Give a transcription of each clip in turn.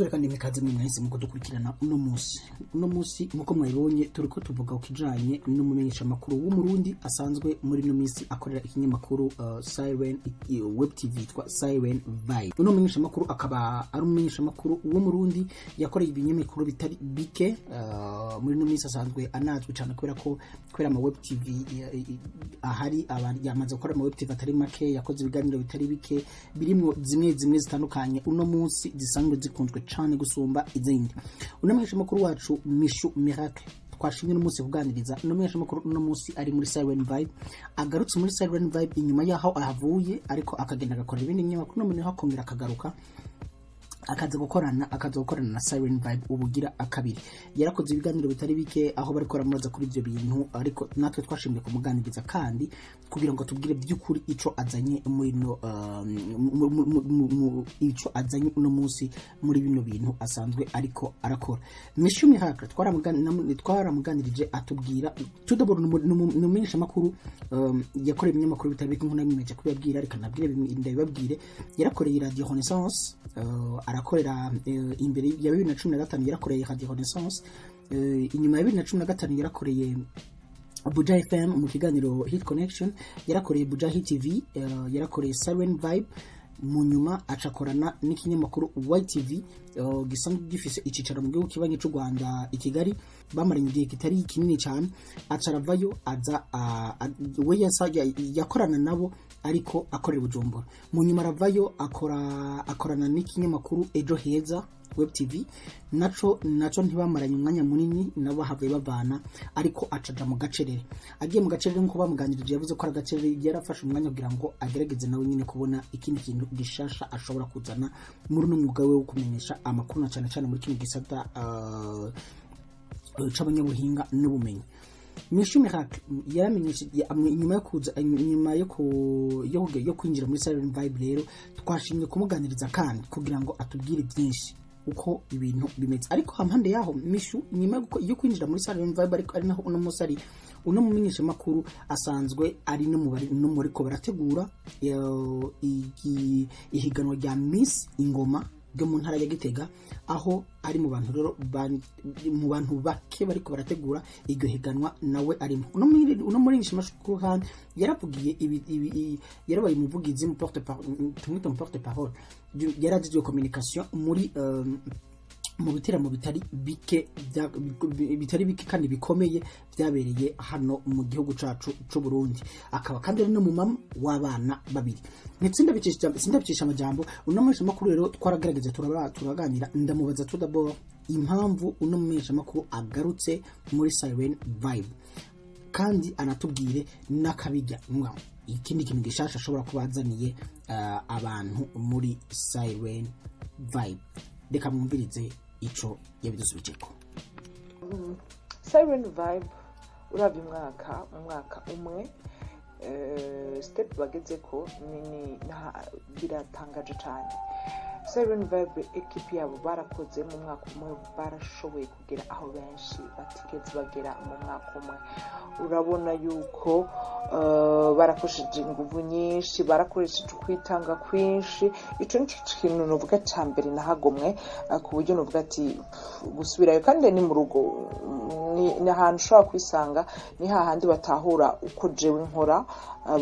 musubire kandi mikaze mwese muko dukurikirana uno munsi muko mwabonye turiko tuvuga ukijanye n'umumenyesha makuru w'umurundi asanzwe muri no minsi akorera ikinyamakuru Siren web tv twa Siren Vibe. Uno mumenyesha makuru akaba ari umumenyesha makuru w'umurundi yakoreye ibinyamakuru bitari bike muri no minsi asanzwe anazwe cyane kubera amaWeb tv ahari abantu yamaze gukora amaWeb tv atari make, yakoze ibiganiro bitari bike birimwo zimwe zitandukanye uno munsi zisanzwe zikunzwe cyane gusumba izindi. Unamenyesha makuru wacu Michou Miracle twashimye no munsi kuganiriza unamenyesha makuru uno munsi ari muri Siren Vibe, agarutse muri Siren Vibe inyuma yaho ahavuye ariko akagenda agakora ibindi binyamakuru no munsi hakongera akagaruka akaza gukorana na Siren Vibe ubugira akabiri. Yarakoze ibiganiro bitari bike aho bari koramuza kuri ibyo bintu, ariko natwe twashimye kumuganiriza kandi kugira ngo tubwire by'ukuri ico azanye muri no ico azanye uno munsi muri bino bintu asanzwe ariko arakora. Michou Miracle twaramuganirije atubwira tudabora numenyesha makuru yakoreye ibinyamakuru bitari bike nk'una bimeje kubabwira ariko nabwire ndabibabwire. Yarakoreye Radio Renaissance, arakorera imbere ya 2015 yarakoreye Radio Renaissance, inyuma ya 2015 yarakoreye Buja FM mu kiganiro Hit Connection, yarakoreye Buja Hit TV, yarakoreye Siren Vibe, mu nyuma acakorana n'ikinyamakuru YTV gisanzwe gifise icicaro mu gihugu kibanye cy'u Rwanda i Kigali. Bamaranye igihe kitari kinini cyane, acaravayo aza we yakorana nabo ariko akorera Bujumbura. Mu nyuma aravayo akorana n'ikinyamakuru Ejo Heza Web TV, naco ntibamaranye umwanya munini nabo havuye bavana, ariko acaja mu gacerere. Agiye mu gacerere nko bamuganirije yavuze ko agacerere yarafashe umwanya kugira ngo agerageze nawe nyine kubona ikindi kintu gishasha ashobora kuzana muri n'umwuga we wo kumenyesha amakuru cyane cyane muri kino gisata c'abanyabuhinga n'ubumenyi. Michou Miracle yaramenyesha nyuma yo kwinjira muri Siren Vibe. Rero twashimye kumuganiriza kandi kugira ngo atubwire byinshi uko ibintu bimeze, ariko hampande yaho Michou nyuma yo kwinjira muri Siren Vibe ariko ari naho uno musari uno mumenyesha makuru asanzwe ari no muri ko barategura ihiganwa rya Miss Ingoma byo mu ntara ya Gitega, aho ari mu bantu rero mu bantu bake bariko barategura iryo higanwa nawe arimo. Uno muri makuru han yaravugiye yarabaye umuvugizi mu porte parole yaragize communication muri mu biteramo bitari bike kandi bikomeye byabereye hano mu gihugu cacu c'u Burundi. Akaba kandi ari no mu mama w'abana babiri. Nitsinda bicisha amajambo. Uno mumenyesha makuru rero twaragerageze turaganira, ndamubaza tudabo impamvu uno mumenyesha makuru agarutse muri Siren Vibe kandi anatubwire nakabijya ikindi kintu gishasha ashobora kubazaniye abantu muri Siren Vibe. Reka mwumvirize ico yabidusubijeko. Siren Vibe uravye umwaka umwe step bagezeko nini biratangaje cyane. Siren Vibe equipe yabo barakoze mu mwaka umwe, barashoboye kugera aho benshi batigeze bagera mu mwaka umwe. Urabona yuko barakoresheje inguvu nyinshi, barakoresheje kwitanga kwinshi. Ico ni kintu novuga cyambere nahagomwe ku buryo novuga ati gusubirayo kandi ni mu rugo ni ahantu ushobora kwisanga, ni hahandi batahura uko jewe nkora,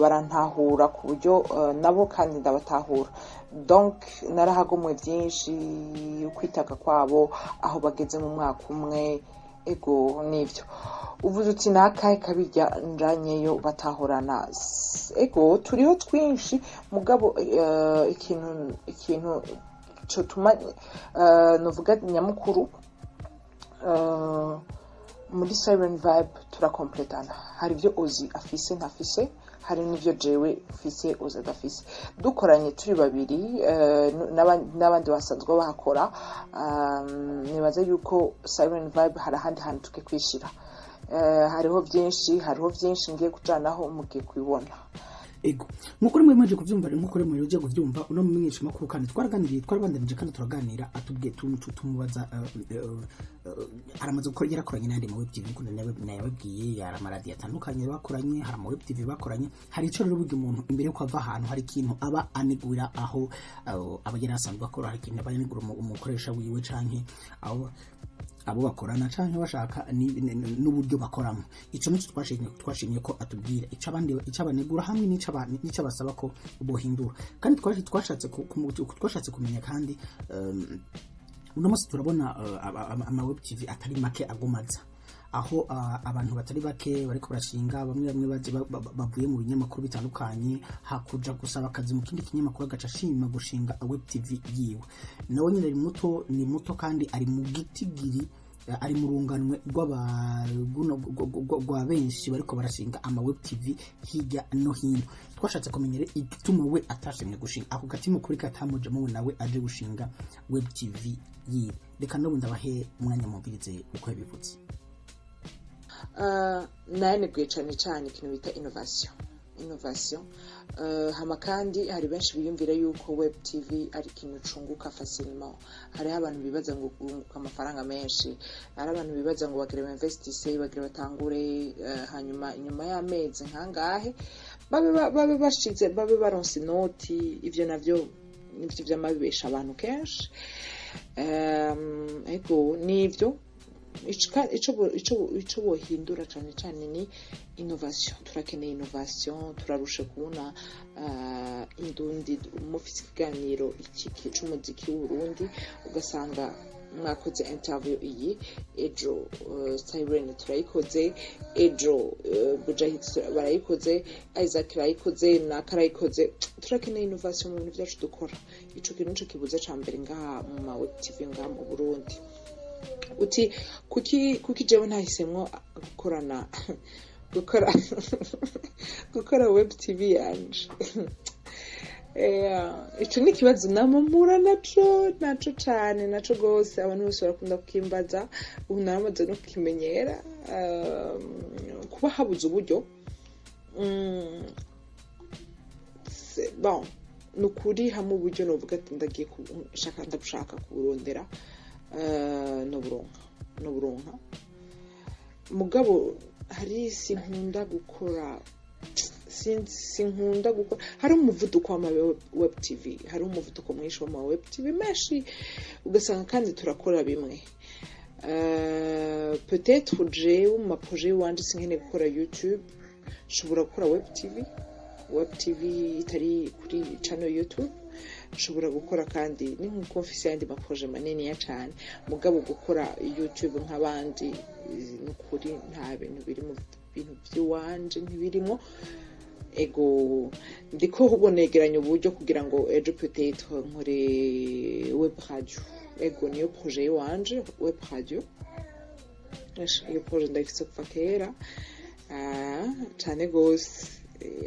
barantahura ku buryo nabo kandi ndabatahura. Donc narahagomwe byinshi ukwitaka kwabo aho bageze mu mwaka umwe. Ego nivyo uvuze uti nakahe kabijya njanyeyo batahorana. Ego turiho twinshi mugabo ikintu cyo tuma novuga nyamukuru muri Siren Vibe turakompletana. Hari byo ozi afise ntafise, hari n'ivyo jewe mfise ozi adafise. Dukoranye turi babiri n'abandi basanzwe bahakora. Nibaza yuko Siren Vibe hari ahandi hantu tuke kwishira. Hariho byinshi ngiye kujanaho mugiye kwibona. ego nkuko rimwe mwaje kuvyumva nkuko rimwe mwaje kuvyumva uno mumenyesha makuru kandi twaraganirije kandi turaganira atubwiye tumubaza aramaze gukora yarakoranye n'andi amaWeb TV nkuko nayababwiye aramaradi atandukanye bakoranye hari amaWeb TV bakoranye hari ico rero burya umuntu imbere yo kwava ahantu hari ikintu aba anegura aho abagera asanzwe bakora hari ikintu aba anegura umukoresha wiwe canke abo bakorana canke bashaka n'uburyo bakoramo ico nico twashimye ko atubwira ico abanegura hamwe n'ico basaba ko bohindura kandi twashatse kumenya kandi uno munsi turabona amaWeb TV atari make agumaza aho abantu batari bake bariko barashinga bamwe bavuye mu binyamakuru bitandukanye hakuja gusaba akazi mu kindi kinyamakuru agacashima gushinga Web TV yiwe nawe nyine ni muto kandi ari mu gitigiri ari mu runganwe rwa benshi bariko barashinga amaWeb TV hirya no hino twashatse kumenyera igituma we atashimye gushinga ako gatima kuri katamuje mu nawe aje gushinga Web TV yiwe reka no ndabahe umwanya mubirize uko yabivutse naneguye cyane ikintu bita innovation hama kandi hari benshi biyumvira yuko Web TV ari ikintu cunguka facilement hari abantu bibaza ngo kunguka amafaranga menshi hari abantu bibaza ngo bagire investisse bagire batangure hanyuma inyuma y'amezi nkangahe babe bashize babe baronse inoti ivyo navyo nivyo byamabesha abantu kenshi ego nivyo ico bohindura cyane ni innovation turakeneye innovation turarusha kubona indundi umufisi kiganiro iki cy'umuziki w'Urundi ugasanga mwakoze interview iyi ejo Siren turayikoze ejo Bujahid barayikoze Isaac barayikoze nakarayikoze turakeneye innovation mu bintu byacu dukora ico kintu cyo kibuze cyambere ngaha mu maWeb TV ngaha mu Burundi uti kuki jewe ntahisemwo gukora Web TV yanje ico ni kibazo namamura naco cyane naco gose abantu bose barakunda kukimbaza ubu naramaze no kukimenyera kuba habuze uburyo bon nukuri hamwe uburyo novuga ati ndagiye ndagushaka kuburondera no buronka mugabo hari sinkunda gukora hari umuvuduko wa Web TV hari umuvuduko mwinshi wa Web TV meshi ugasanga kandi turakora bimwe peut-être jewe mu projet wanje sinkene gukora YouTube shobora gukora Web TV itari kuri channel YouTube nshobora gukora kandi ni nkuko mfise yandi maproje manini ya cyane mugabo gukora YouTube nk'abandi n'ukuri nta bintu biri mu bintu by'uwanje ntibirimo ego ndiko hubonegeranya uburyo kugira ngo ejo peut-être nkore Webradio ego niyo projet wanje Webradio iyo projet ndafise kuva kera cyane gose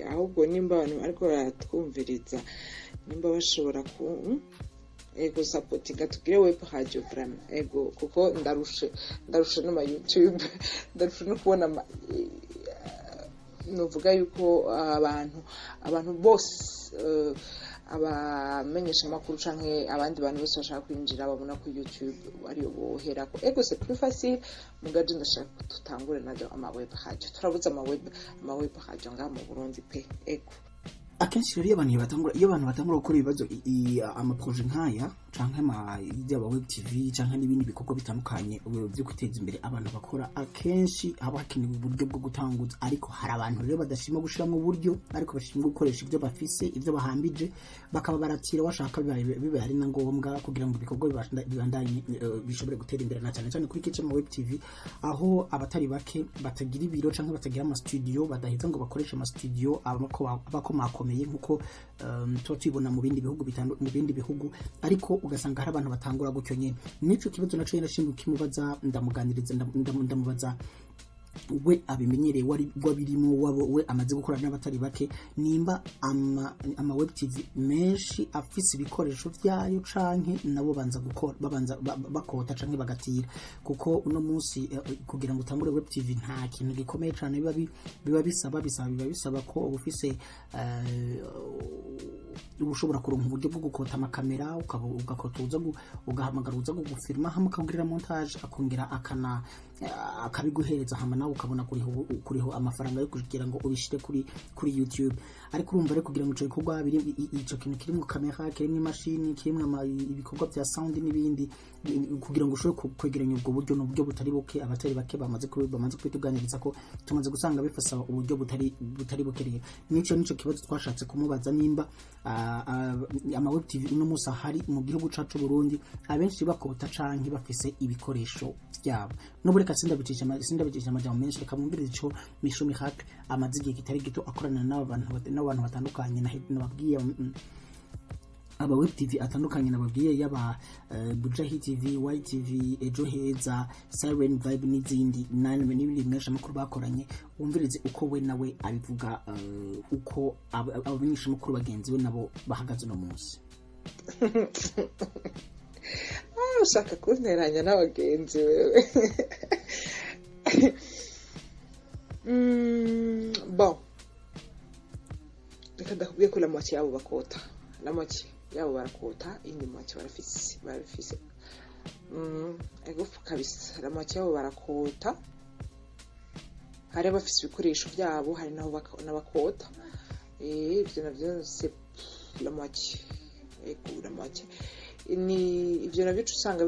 ahubwo nimba abantu ariko baratwumviriza nimba bashobora ego supportinga tugire Webradio vraiment ego kuko ndarushe no ma YouTube ndarushe no kubona novuga yuko abantu bose abamenyesha makuru canke abandi bantu bose bashaka kwinjira babona ko YouTube ari bohera ko ego c'est plus facile mugaje ndashaka tutangure nazo amaWeb radio turabuza amaWeb radio nga mu Burundi pe ego akenshi rero iyo abantu batangura gukora ibibazo amaproje nkaya canke Web TV canke n'ibindi bikorwa bitandukanye byo kwiteza imbere abantu bakora akenshi haba hakenewe uburyo bwo gutanguza ariko hari abantu rero badashima gushira mu buryo ariko bashima gukoresha ibyo bafise ibyo bahambije bakaba baratira washaka bibe hari na ngombwa kugira ngo ibikorwa bibandanye bishobore gutera imbere na cyane kuri kice Web TV aho abatari bake batagira ibiro canke batagira ama studio badaheza ngo bakoresha ama studio abakomakomeye nkuko tuba tubibona mu bindi bihugu ariko ugasanga hari abantu batangura gutyo nyene nico kibazo naco yarashimwe kimubaza ndamuganiriza ndamubaza we abimenyereye wabirimo we amaze gukorana n'abatari bake nimba amaWeb TV menshi afise ibikoresho vyayo canke nabo banza gukora babanza bakota canke bagatira kuko uno munsi kugira ngo utangure Web TV nta kintu gikomeye cane biba bisaba ko ubufise ushobora kuronka uburyo bwo gukota amakamera ugakota ugahamagara uza gufilma hamwe ukagirira montage akongera akabiguhereza hama nawe ukabona kuriho amafaranga yo kugira ngo ubishire kuri YouTube ariko urumva rero kugira ngo ico gikorwa biri ico kintu kirimo kamera kirimo imashini kirimo ibikorwa bya sound n'ibindi kugira ngo ushobore kwegeranya ubwo buryo n'uburyo butari buke abatari bake bamaze kwituganiriza ko tumaze gusanga bifasa uburyo butari bukereye nico kibazo twashatse kumubaza nimba amaWeb TV uno musa hari mu gihugu cacu Burundi abenshi bakota canke bafise ibikoresho byabo no bureka sindabicisha amajambo menshi reka mumbirize ico Michou Miracle amaze igihe kitari gito akorana n'abantu batandukanye nababwiye amaWeb TV atandukanye nababwiye yaba Bujahi TV, YTV, Ejo Heza, Siren Vibe n'izindi n'ibindi menshi amakuru bakoranye wumvirize uko we nawe abivuga uko abamenyesha amakuru bagenzi we nabo bahagaze no munsi. Ushaka kunteranya n'abagenzi wewe. Bon. Reka ndakubwiye ko la moitié yabo bakota. La moitié yabo barakota indi moitié barafise. Ego kabisa la moitié yabo barakota. Hari abafise ibikoresho byabo hari n'abakota. Ibyo navyo c'est la moitié. Ego la moitié. Ni ivyo nabyo usanga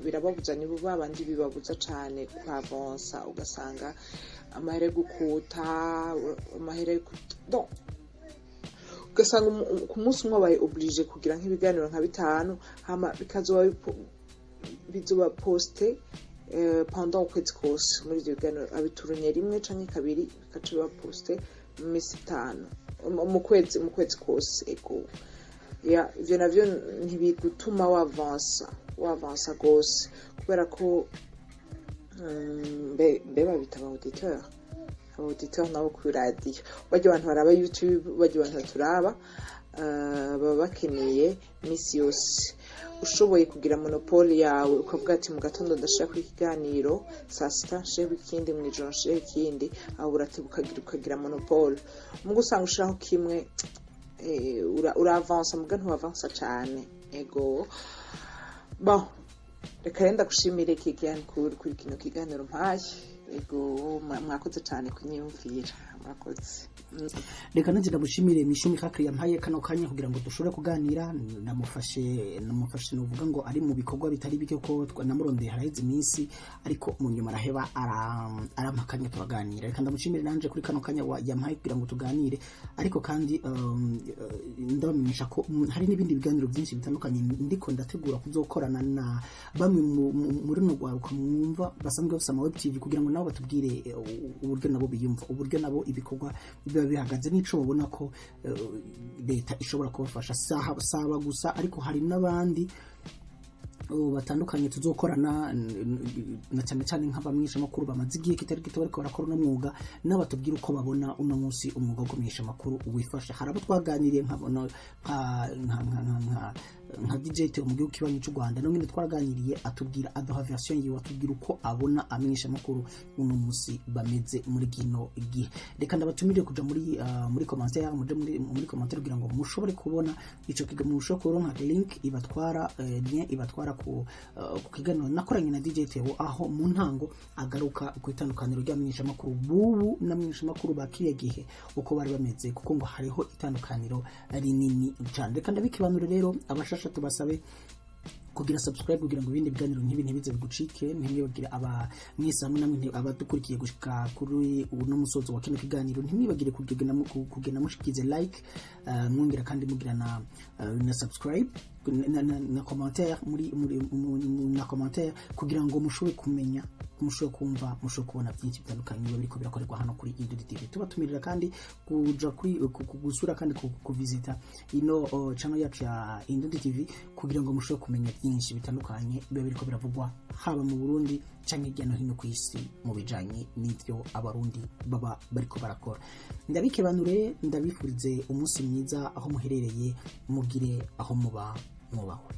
birababuza nibo babandi bibabuza cyane kwavansa ugasanga amahere gukuta amahere donc ugasanga ku munsi umwe baye oblige kugira nk'ibiganiro nka bitanu hama bikazoba bizoba poste pendant ukwezi kose muri ivyo biganiro abiturunye rimwe canke kabiri bikaca poste mu minsi 5 mu kwezi kose ego ya ivyo navyo ntibigutuma wavansa gose kubera ko mbeba bitaba auditeur nabo ku radio bajya abantu baraba YouTube bajya abantu turaba baba bakeneye misi yose ushoboye kugira monopole yawe ukavuga ati mu gatondo ndashaka ikiganiro saa sita nshaka ikindi mu ijoro nshaka ikindi aho ukagira monopole mu gusanga ushaka kimwe uravansa muga ntuavansa cyane ego bon reka renda gushimira kuri kino kiganiro mpaye ego mwakoze cyane kunyumvira mwakoze reka nanjye ndamushimire Michou Miracle yampaye kano kanya kugira ngo dushobore kuganira namufashe nuvuga ngo ari mu bikorwa bitari bike ko namurondeye haraheze iminsi ariko mu nyuma araheba aramakanya tubaganira reka ndamushimire nanje kuri kano kanya yampaye kugira ngo tuganire ariko kandi ndabamenyesha ko hari n'ibindi biganiro byinshi bitandukanye ndiko ndategura kuzokorana na bamwe muri no gwaruka mwumva basanzwe bafite amaWeb TV kugira ngo nabo batubwire uburyo nabo biyumva uburyo nabo ibikorwa bihagaze n'ico babona ko leta ishobora kubafasha saba gusa ariko hari n'abandi batandukanye tuzokorana na cyane nk'abamwisha makuru bamaze igihe kitari gito bariko barakora n'umwuga n'abatubwira uko babona uno munsi umwuga wo kumenyesha makuru wifasha harabo twaganiriye nkabona nka DJ Theo mu gihugu kibanyi cy'u Rwanda no ngene twaraganiriye atubwira aduha version yiwe atubwira uko abona amenyesha makuru uno munsi bameze muri gino igihe reka ndabatumire kuja muri commentaire muri commentaire kugira ngo mushobore kubona ico kiganiro mushobore kuronka link ibatwara lien ibatwara ku kiganiro nakoranye na DJ Theo aho mu ntango agaruka ku itandukaniro ry'amenyesha makuru bubu n'amenyesha makuru bakiriye gihe uko bari bameze kuko ngo hariho itandukaniro rinini cyane reka ndabikibanure rero abashasha tubasabe kugira subscribe kugira ngo ibindi biganiro nk'ibi ntibize bigucike ntimwibagire mwisamwe namwe abadukurikiye gushika kuri uno musozo wa kino kiganiro ntimwibagire kugena mushikize like mwongera kandi mugira na subscribe na commentaire na commentaire kugira ngo mushobore kumenya, mushobore kumva, mushobore kubona byinshi bitandukanye biba biriko birakorerwa hano kuri Ndundi TV. Tubatumirira kandi kuja kuri gusura kandi kuvisita ino channel yacu ya Ndundi TV kugira ngo mushobore kumenya byinshi bitandukanye biba biriko biravugwa haba mu Burundi canke hirya no hino ku isi mu bijanye n'ivyo abarundi baba bariko barakora. Ndabikebanure, ndabifurize umunsi mwiza aho muherereye, mugire aho muba mwubahwe.